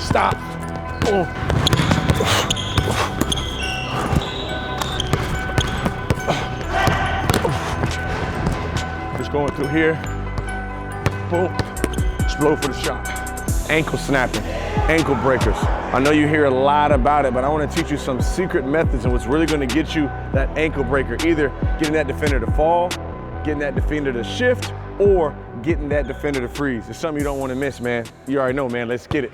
stop, boom. Just going through here, boom, explode for the shot. Ankle snapping, ankle breakers. I know you hear a lot about it, but I want to teach you some secret methods and what's really going to get you that ankle breaker. Either getting that defender to fall, getting that defender to shift, or getting that defender to freeze. It's something you don't want to miss, man. You already know, man. Let's get it.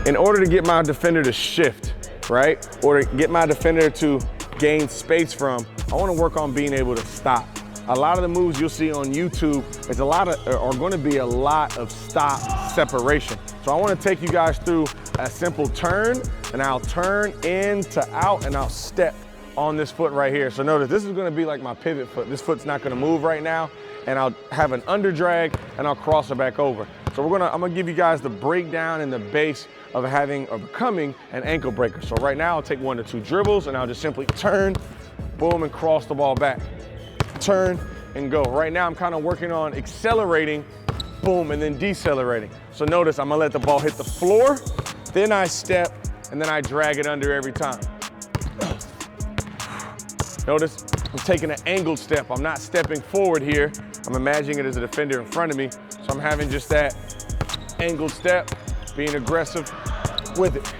In order to get my defender to shift, right? Or to get my defender to gain space from, I want to work on being able to stop. A lot of the moves you'll see on YouTube are going to be a lot of stop separation. So I want to take you guys through a simple turn, and I'll turn in to out, and I'll step on this foot right here. So notice this is going to be like my pivot foot. This foot's not going to move right now, and I'll have an under drag, and I'll cross it back over. So I'm gonna give you guys the breakdown and the base of becoming an ankle breaker. So right now I'll take 1 to 2 dribbles, and I'll just simply turn, boom, and cross the ball back. Turn and go. Right now I'm kind of working on accelerating, boom, and then decelerating. So notice I'm gonna let the ball hit the floor, then I step, and then I drag it under every time. Notice I'm taking an angled step. I'm not stepping forward here. I'm imagining it as a defender in front of me. So I'm having just that angled step, being aggressive with it.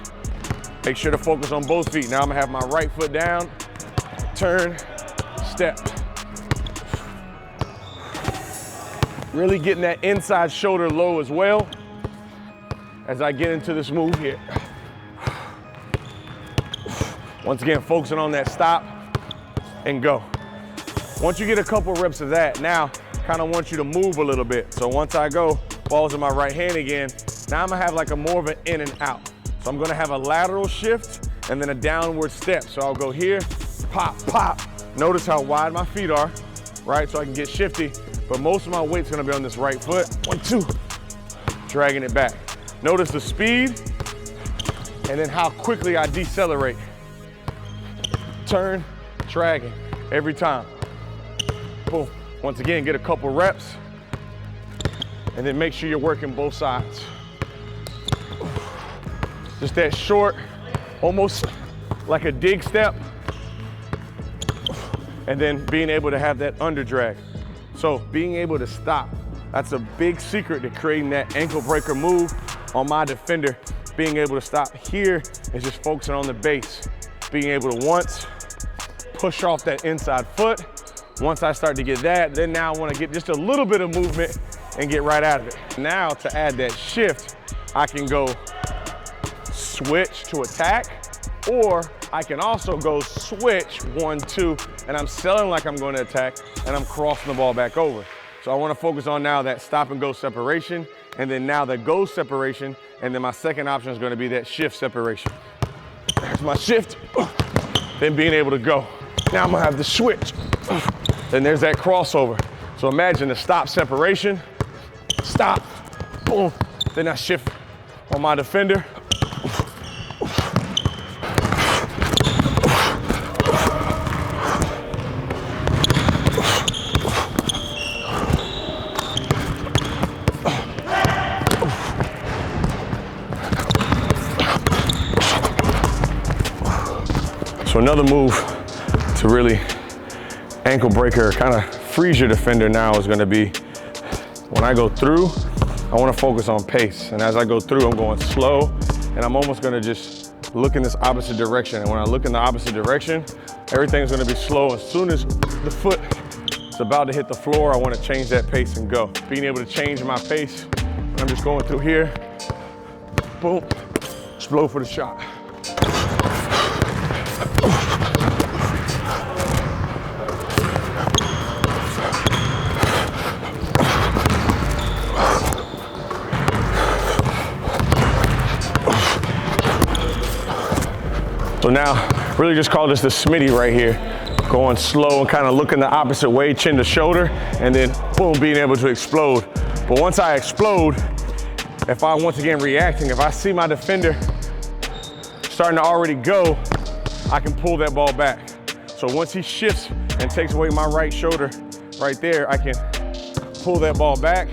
Make sure to focus on both feet. Now I'm gonna have my right foot down, turn, step. Really getting that inside shoulder low as well as I get into this move here. Once again, focusing on that stop and go. Once you get a couple reps of that, now kind of want you to move a little bit. So once I go, ball's in my right hand again, now I'm gonna have like more of an in and out. So I'm gonna have a lateral shift and then a downward step. So I'll go here, pop, pop. Notice how wide my feet are, right? So I can get shifty, but most of my weight's gonna be on this right foot. 1, 2, dragging it back. Notice the speed and then how quickly I decelerate. Turn, dragging every time. Boom. Once again, get a couple reps and then make sure you're working both sides. Just that short, almost like a dig step, and then being able to have that under drag. So being able to stop, that's a big secret to creating that ankle breaker move on my defender. Being able to stop here is just focusing on the base. Being able to once push off that inside foot. Once I start to get that, then now I want to get just a little bit of movement and get right out of it. Now to add that shift, I can go switch to attack, or I can also go switch 1, 2, and I'm selling like I'm going to attack, and I'm crossing the ball back over. So I want to focus on now that stop and go separation, and then now the go separation, and then my second option is going to be that shift separation. There's my shift, then being able to go. Now I'm gonna have the switch. Then there's that crossover. So imagine the stop separation, stop, boom. Then I shift on my defender. So another move to really ankle breaker, kind of freeze your defender now is gonna be, when I go through, I wanna focus on pace. And as I go through, I'm going slow, and I'm almost gonna just look in this opposite direction. And when I look in the opposite direction, everything's gonna be slow. As soon as the foot is about to hit the floor, I wanna change that pace and go. Being able to change my pace, I'm just going through here, boom, explode for the shot. So now, really just call this the Smitty right here. Going slow and kind of looking the opposite way, chin to shoulder, and then boom, being able to explode But once I explode, if I once again reacting, if I see my defender starting to already go, I can pull that ball back. So once he shifts and takes away my right shoulder right there, I can pull that ball back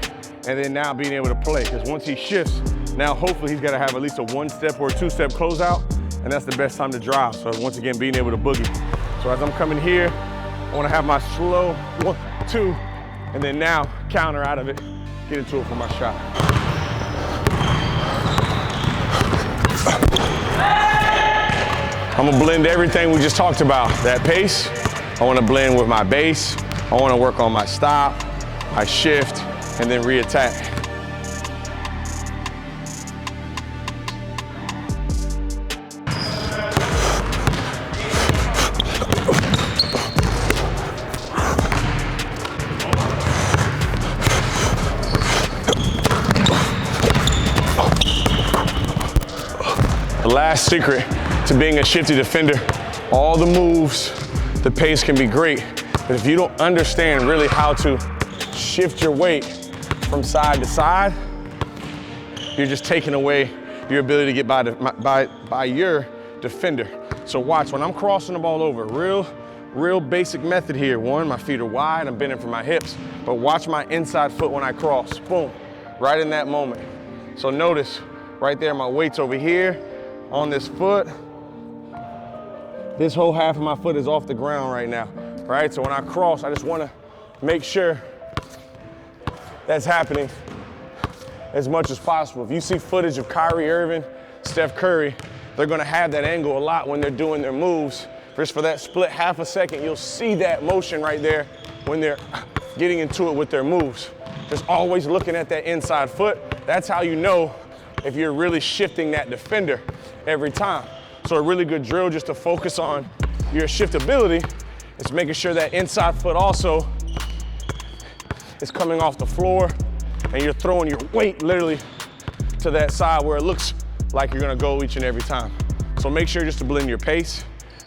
and then now being able to play. Because once he shifts, now hopefully he's gotta have at least a 1-step or a 2-step closeout, and that's the best time to drive. So once again, being able to boogie. So as I'm coming here, I wanna have my slow 1, 2, and then now counter out of it, get into it for my shot. I'm gonna blend everything we just talked about. That pace, I wanna blend with my base. I wanna work on my stop, my shift, and then re-attack. The last secret to being a shifty defender, all the moves, the pace can be great, but if you don't understand really how to shift your weight from side to side, you're just taking away your ability to get by your defender. So watch, when I'm crossing the ball over, real basic method here. One, my feet are wide, I'm bending from my hips, but watch my inside foot when I cross, boom, right in that moment. So notice, right there, my weight's over here on this foot. This whole half of my foot is off the ground right now, right? So when I cross, I just wanna make sure that's happening as much as possible. If you see footage of Kyrie, Irving, Steph Curry, they're gonna have that angle a lot when they're doing their moves. Just for that split half a second, you'll see that motion right there when they're getting into it with their moves. Just always looking at that inside foot. That's how you know if you're really shifting that defender every time. So a really good drill just to focus on your shiftability is making sure that inside foot also is coming off the floor and you're throwing your weight literally to that side where it looks like you're gonna go each and every time. So make sure just to blend your pace,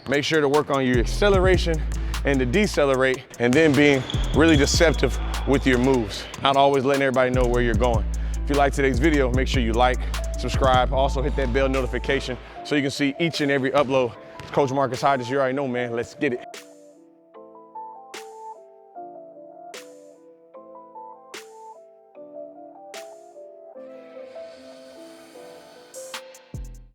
make sure to work on your acceleration and to decelerate, and then being really deceptive with your moves. Not always letting everybody know where you're going. If you like today's video, make sure you like, subscribe, also hit that bell notification so you can see each and every upload. Coach Marcus Hodges, you already know, man, let's get it.